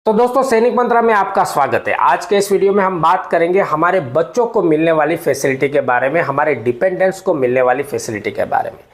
तो दोस्तों, सैनिक मंत्रा में आपका स्वागत है। आज के इस वीडियो में हम बात करेंगे हमारे बच्चों को मिलने वाली फैसिलिटी के बारे में, हमारे डिपेंडेंट्स को मिलने वाली फैसिलिटी के बारे में।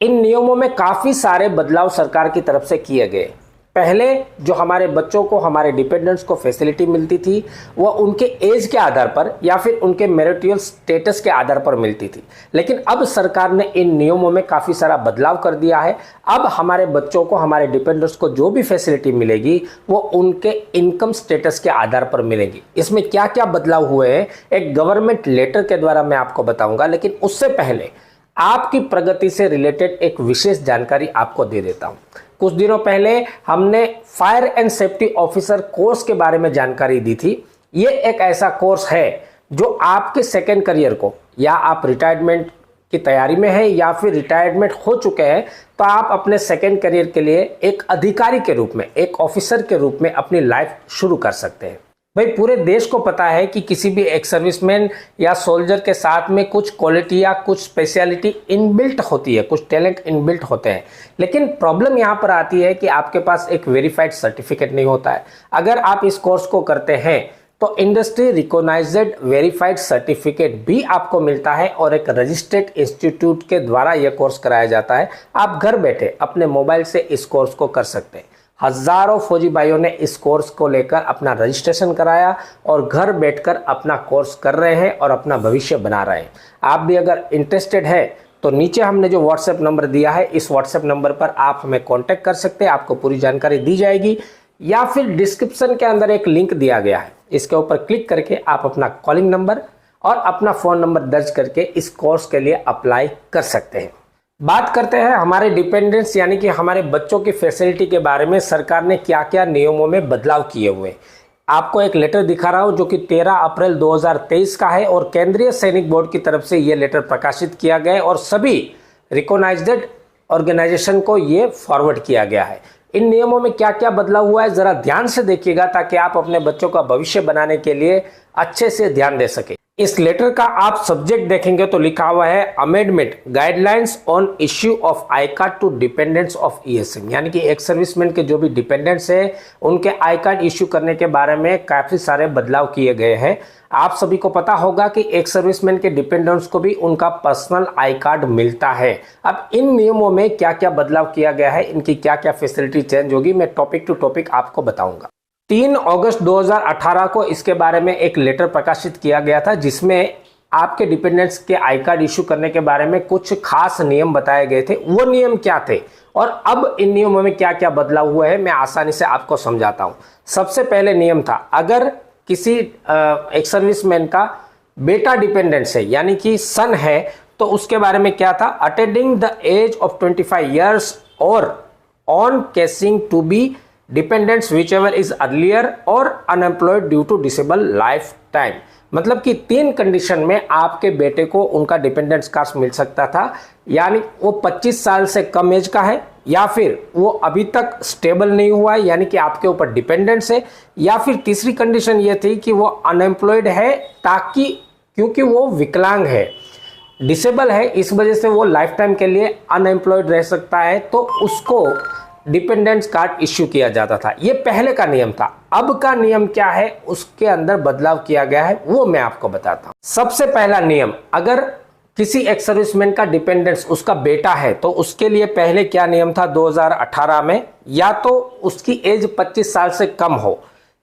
इन नियमों में काफ़ी सारे बदलाव सरकार की तरफ से किए गए। पहले जो हमारे बच्चों को, हमारे डिपेंडेंट्स को फैसिलिटी मिलती थी वो उनके एज के आधार पर या फिर उनके मैरिटल स्टेटस के आधार पर मिलती थी, लेकिन अब सरकार ने इन नियमों में काफ़ी सारा बदलाव कर दिया है। अब हमारे बच्चों को, हमारे डिपेंडेंट्स को जो भी फैसिलिटी मिलेगी वो उनके इनकम स्टेटस के आधार पर मिलेगी। इसमें क्या क्या बदलाव हुए हैं एक गवर्नमेंट लेटर के द्वारा मैं आपको बताऊंगा, लेकिन उससे पहले आपकी प्रगति से रिलेटेड एक विशेष जानकारी आपको दे देता हूं। कुछ दिनों पहले हमने fire and safety officer course के बारे में जानकारी दी थी। ये एक ऐसा कोर्स है जो आपके सेकेंड करियर को, या आप रिटायरमेंट की तैयारी में है या फिर रिटायरमेंट हो चुके हैं, तो आप अपने सेकेंड करियर के लिए एक अधिकारी के रूप में, एक ऑफिसर के रूप में अपनी लाइफ शुरू कर सकते हैं। भाई, पूरे देश को पता है कि किसी भी एक सर्विसमैन या सोल्जर के साथ में कुछ क्वालिटी या कुछ स्पेशलिटी इनबिल्ट होती है, कुछ टैलेंट इनबिल्ट होते हैं, लेकिन प्रॉब्लम यहाँ पर आती है कि आपके पास एक वेरीफाइड सर्टिफिकेट नहीं होता है। अगर आप इस कोर्स को करते हैं तो इंडस्ट्री रिकॉग्नाइज्ड वेरीफाइड सर्टिफिकेट भी आपको मिलता है और एक रजिस्टर्ड इंस्टीट्यूट के द्वारा यह कोर्स कराया जाता है। आप घर बैठे अपने मोबाइल से इस कोर्स को कर सकते हैं। हजारों फौजी भाइयों ने इस कोर्स को लेकर अपना रजिस्ट्रेशन कराया और घर बैठकर अपना कोर्स कर रहे हैं और अपना भविष्य बना रहे हैं। आप भी अगर इंटरेस्टेड है तो नीचे हमने जो व्हाट्सएप नंबर दिया है, इस व्हाट्सएप नंबर पर आप हमें कांटेक्ट कर सकते हैं। आपको पूरी जानकारी दी जाएगी, या फिर डिस्क्रिप्शन के अंदर एक लिंक दिया गया है, इसके ऊपर क्लिक करके आप अपना कॉलिंग नंबर और अपना फ़ोन नंबर दर्ज करके इस कोर्स के लिए अप्लाई कर सकते हैं। बात करते हैं हमारे डिपेंडेंट्स यानी कि हमारे बच्चों की फैसिलिटी के बारे में सरकार ने क्या क्या नियमों में बदलाव किए हुए। आपको एक लेटर दिखा रहा हूं जो कि 13 अप्रैल 2023 का है और केंद्रीय सैनिक बोर्ड की तरफ से यह लेटर प्रकाशित किया गया है और सभी रिकॉग्नाइज्ड ऑर्गेनाइजेशन को ये फॉरवर्ड किया गया है। इन नियमों में क्या क्या बदलाव हुआ है जरा ध्यान से देखिएगा, ताकि आप अपने बच्चों का भविष्य बनाने के लिए अच्छे से ध्यान दे सके। इस लेटर का आप सब्जेक्ट देखेंगे तो लिखा हुआ है amendment guidelines on issue of I card to dependents of ESM, यानी कि एक सर्विसमैन के जो भी डिपेंडेंट्स है उनके आई कार्ड इश्यू करने के बारे में काफी सारे बदलाव किए गए हैं। आप सभी को पता होगा कि एक सर्विसमैन के डिपेंडेंट्स को भी उनका पर्सनल आई कार्ड मिलता है। अब इन नियमों में क्या क्या बदलाव किया गया है, इनकी क्या क्या फैसिलिटी चेंज होगी, मैं टॉपिक टू टॉपिक आपको बताऊंगा। 3 अगस्त 2018 को इसके बारे में एक लेटर प्रकाशित किया गया था, जिसमें आपके डिपेंडेंट्स के आई कार्ड इशू करने के बारे में कुछ खास नियम बताए गए थे। वो नियम क्या थे और अब इन नियमों में क्या क्या बदलाव हुए हैं, मैं आसानी से आपको समझाता हूं। सबसे पहले नियम था, अगर किसी एक सर्विसमैन का बेटा डिपेंडेंट्स है यानी कि सन है, तो उसके बारे में क्या था, attending the age of 25 years और on ceasing to be dependents whichever is earlier और unemployed due to disable lifetime. मतलब कि 3 कंडीशन में आपके बेटे को उनका डिपेंडेंट्स कार्ड मिल सकता था, यानी वो 25 साल से कम एज का है, या फिर वो अभी तक स्टेबल नहीं हुआ है यानी कि आपके ऊपर डिपेंडेंट्स है, या फिर तीसरी कंडीशन ये थी कि वो अनएम्प्लॉयड है, ताकि क्योंकि वो विकलांग है, डिसेबल है, इस वजह से वो लाइफ टाइम के लिए अनएम्प्लॉयड रह सकता है, तो उसको डिपेंडेंट्स कार्ड इश्यू किया जाता था। ये पहले का नियम था। अब का नियम क्या है, उसके अंदर बदलाव किया गया है, वो मैं आपको बताता हूं। सबसे पहला नियम, अगर किसी एक सर्विसमैन का डिपेंडेंट्स उसका बेटा है तो उसके लिए पहले क्या नियम था 2018 में, या तो उसकी एज 25 साल से कम हो,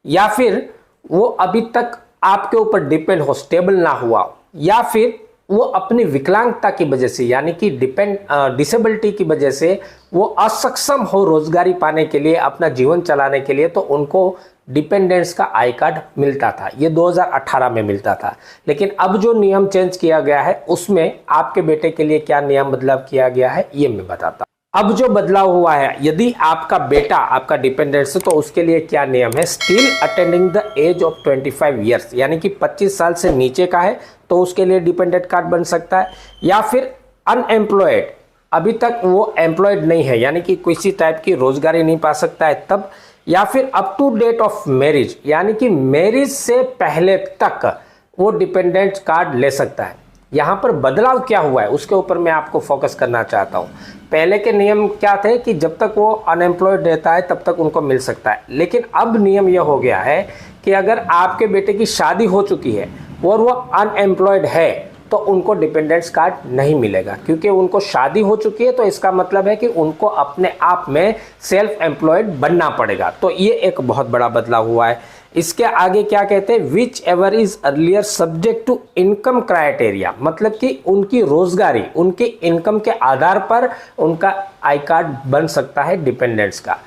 या फिर वो अभी तक आपके ऊपर डिपेंड हो, स्टेबल ना हुआ, या फिर वो अपनी विकलांगता की वजह से यानी कि डिसेबिलिटी की वजह से वो असक्षम हो रोजगारी पाने के लिए, अपना जीवन चलाने के लिए, तो उनको डिपेंडेंट्स का आई कार्ड मिलता था। ये 2018 में मिलता था, लेकिन अब जो नियम चेंज किया गया है उसमें आपके बेटे के लिए क्या नियम बदलाव किया गया है ये मैं बताता हूं। अब जो बदलाव हुआ है, यदि आपका बेटा आपका डिपेंडेंट्स है तो उसके लिए क्या नियम है, still attending the age of 25 years यानी कि 25 साल से नीचे का है तो उसके लिए डिपेंडेंट कार्ड बन सकता है, या फिर अनएम्प्लॉयड, अभी तक वो एम्प्लॉयड नहीं है यानी कि किसी टाइप की रोजगारी नहीं पा सकता है तब, या फिर up to date of marriage यानी कि मैरिज से पहले तक वो डिपेंडेंट कार्ड ले सकता है। यहाँ पर बदलाव क्या हुआ है उसके ऊपर मैं आपको फोकस करना चाहता हूँ। पहले के नियम क्या थे कि जब तक वो अनएम्प्लॉयड रहता है तब तक उनको मिल सकता है, लेकिन अब नियम यह हो गया है कि अगर आपके बेटे की शादी हो चुकी है और वो अनएम्प्लॉयड है तो उनको डिपेंडेंट्स कार्ड नहीं मिलेगा, क्योंकि उनको शादी हो चुकी है तो इसका मतलब है कि उनको अपने आप में सेल्फ एम्प्लॉयड बनना पड़ेगा। तो ये एक बहुत बड़ा बदलाव हुआ है। इसके आगे क्या कहते हैं, whichever is earlier subject to income criteria, मतलब कि उनकी रोजगारी, उनके इनकम के आधार पर उनका आई कार्ड बन सकता है डिपेंडेंट्स का।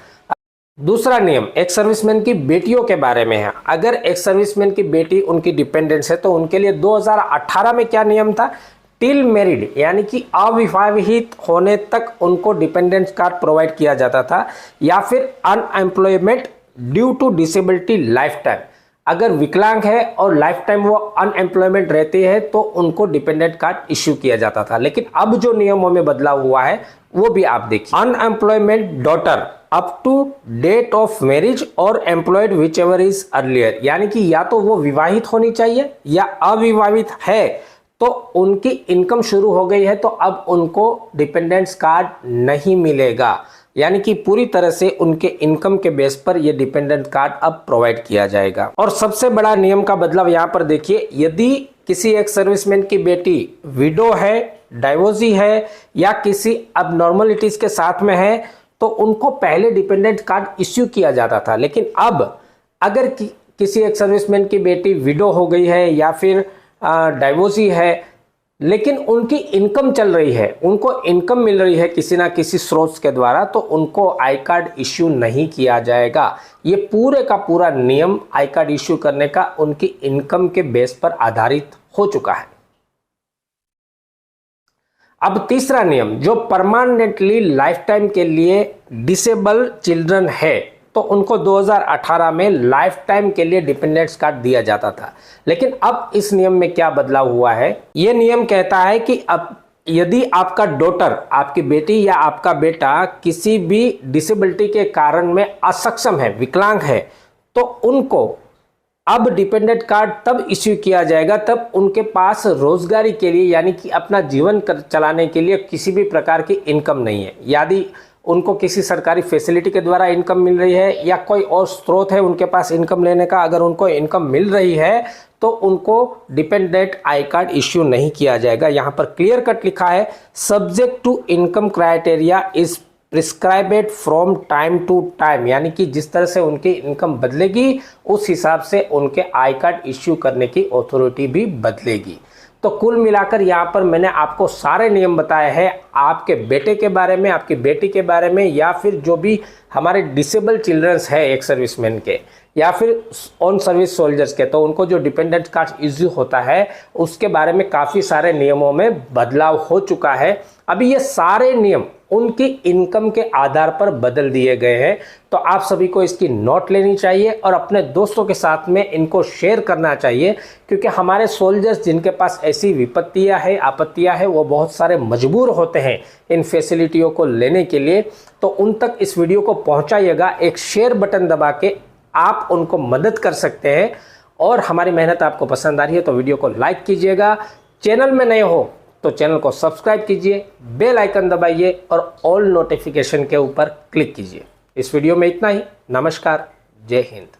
दूसरा नियम एक्स सर्विसमैन की बेटियों के बारे में है। अगर एक्स सर्विसमैन की बेटी उनकी डिपेंडेंट्स है तो उनके लिए 2018 में क्या नियम था, टिल मैरिड यानी कि अविवाहित होने तक उनको डिपेंडेंट्स कार्ड प्रोवाइड किया जाता था, या फिर unemployment due to disability lifetime, अगर विकलांग है और लाइफ टाइम वो अनएम्प्लॉयमेंट रहती है तो उनको डिपेंडेंट कार्ड इश्यू किया जाता था। लेकिन अब जो नियमों में बदलाव हुआ है वो भी आप देखिए, unemployment daughter up to date of marriage और employed whichever is earlier, यानी कि या तो वो विवाहित होनी चाहिए या अविवाहित है तो उनकी इनकम शुरू हो गई है तो अब उनको डिपेंडेंट्स कार्ड नहीं मिलेगा, यानी कि पूरी तरह से उनके इनकम के बेस पर ये डिपेंडेंट कार्ड अब प्रोवाइड किया जाएगा। और सबसे बड़ा नियम का बदलाव यहाँ पर देखिए, यदि किसी एक सर्विसमैन की बेटी विडो है, डाइवोर्सी है या किसी अबनॉर्मलिटीज के साथ में है तो उनको पहले डिपेंडेंट कार्ड इश्यू किया जाता था, लेकिन अब अगर किसी एक सर्विसमैन की बेटी विडो हो गई है या फिर डाइवोर्सी है लेकिन उनकी इनकम चल रही है, उनको इनकम मिल रही है किसी ना किसी स्रोत के द्वारा, तो उनको आई कार्ड इश्यू नहीं किया जाएगा। ये पूरे का पूरा नियम आई कार्ड इश्यू करने का उनकी इनकम के बेस पर आधारित हो चुका है। अब तीसरा नियम, जो परमानेंटली लाइफ टाइम के लिए डिसेबल चिल्ड्रन है तो उनको 2018 में लाइफ टाइम के लिए डिपेंडेंट्स कार्ड दिया जाता था, लेकिन अब इस नियम में क्या बदलाव हुआ है, ये नियम कहता है कि अब यदि आपका डॉटर, आपकी बेटी या आपका बेटा किसी भी डिसेबिलिटी के कारण में असक्षम है, विकलांग है, तो उनको अब डिपेंडेंट कार्ड तब इश्यू किया जाएगा तब उनके पास रोजगारी के लिए यानी कि अपना जीवन चलाने के लिए किसी भी प्रकार की इनकम नहीं है। यदि उनको किसी सरकारी फैसिलिटी के द्वारा इनकम मिल रही है या कोई और स्रोत है उनके पास इनकम लेने का, अगर उनको इनकम मिल रही है तो उनको डिपेंडेंट आई कार्ड इश्यू नहीं किया जाएगा। यहाँ पर क्लियर कट लिखा है, subject to income criteria is prescribed from time to time, यानी कि जिस तरह से उनकी इनकम बदलेगी उस हिसाब से उनके आई कार्ड इश्यू करने की अथॉरिटी भी बदलेगी। तो कुल मिलाकर यहाँ पर मैंने आपको सारे नियम बताए हैं आपके बेटे के बारे में, आपकी बेटी के बारे में, या फिर जो भी हमारे डिसेबल चिल्ड्रंस है एक सर्विसमैन के या फिर ऑन सर्विस सोल्जर्स के, तो उनको जो डिपेंडेंट कार्ड इश्यू होता है उसके बारे में काफ़ी सारे नियमों में बदलाव हो चुका है। अभी ये सारे नियम उनकी इनकम के आधार पर बदल दिए गए हैं, तो आप सभी को इसकी नोट लेनी चाहिए और अपने दोस्तों के साथ में इनको शेयर करना चाहिए, क्योंकि हमारे सोल्जर्स जिनके पास ऐसी विपत्तियां हैं, आपत्तियां हैं, वो बहुत सारे मजबूर होते हैं इन फैसिलिटियों को लेने के लिए। तो उन तक इस वीडियो को पहुंचाइएगा, एक शेयर बटन दबा के आप उनको मदद कर सकते हैं। और हमारी मेहनत आपको पसंद आ रही है तो वीडियो को लाइक कीजिएगा, चैनल में नए हो तो चैनल को सब्सक्राइब कीजिए, बेल आइकन दबाइए और ऑल नोटिफिकेशन के ऊपर क्लिक कीजिए। इस वीडियो में इतना ही। नमस्कार, जय हिंद।